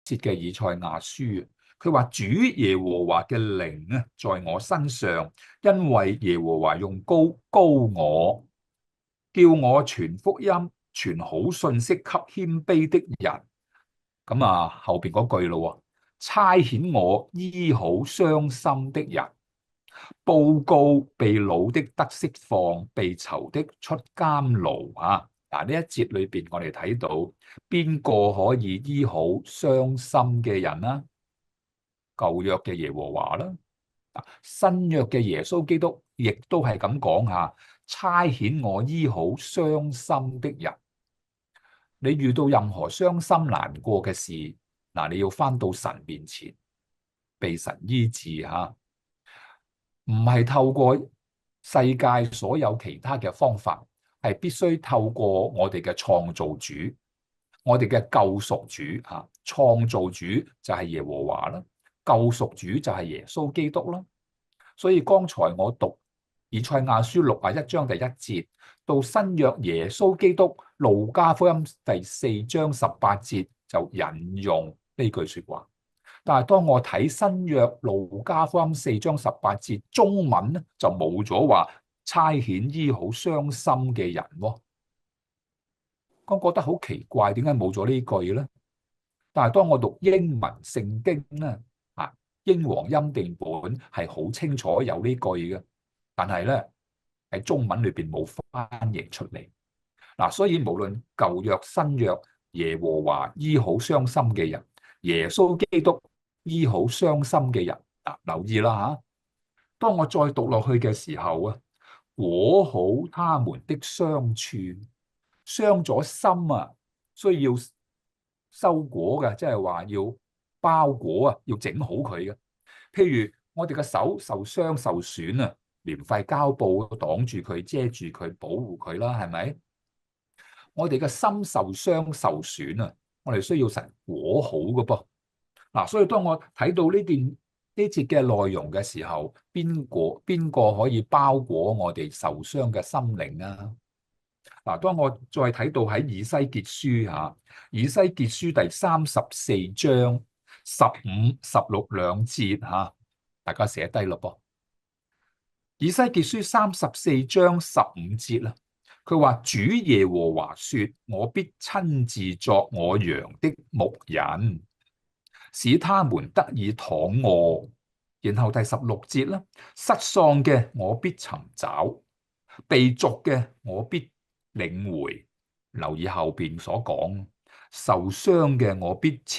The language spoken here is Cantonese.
節嘅以賽亞書，佢話主耶和華嘅靈啊，在我身上，因為耶和華用膏我，叫我傳福音，傳好信息給謙卑的人。咁啊，後邊嗰句咯，差遣我醫好傷心的人，報告被擄的得釋放，被囚的出監牢啊！嗱，呢一節裏邊我哋睇到邊個可以醫好傷心嘅人啦？舊約嘅耶和華啦，新約嘅耶穌基督亦都係咁講下，差遣我醫好傷心的人。你遇到任何傷心難過嘅事，嗱，你要返到神面前，被神醫治吓，唔係透過世界所有其他嘅方法，係必須透過我哋嘅創造主，我哋嘅救贖主吓。創造主就係耶和華啦，救贖主就係耶穌基督啦。所以剛才我讀以賽亞書61章第1節到新約耶穌基督路加福音第4章18節就引用呢句說話。但係當我睇新約路加福音4章18節中文咧，就冇咗話差遣醫好傷心嘅人喎。我覺得好奇怪，點解冇咗呢句咧？但係當我讀英文聖經咧，英皇欽定本係好清楚有呢句嘅，但係咧喺中文裏邊冇翻譯出嚟。嗱，所以無論舊約新約，耶和華醫好傷心嘅人，耶穌基督醫好傷心嘅人。留意啦吓，當我再讀落去嘅時候啊，裹好他們的傷處，傷咗心啊，需要收裹嘅，即係話要包裹啊，要整好佢嘅。譬如我哋嘅手受傷受損啊，連塊膠布擋住佢、遮住佢、保護佢啦，係咪？我哋嘅心受傷受損啊，我哋需要神裹好嘅噃。嗱，所以當我睇到呢節嘅內容嘅時候，邊個可以包裹我哋受傷嘅心靈啊？嗱，當我再睇到喺以西結書吓，以西結書第34章15、16兩節吓，大家寫低咯噃。以西結書34章15節啦，佢話主耶和華說：我必親自作我羊的牧人，使他們得以躺臥。然後第16節啦，失喪嘅我必尋找，被逐嘅我必領回。留意後邊所講，受傷嘅我必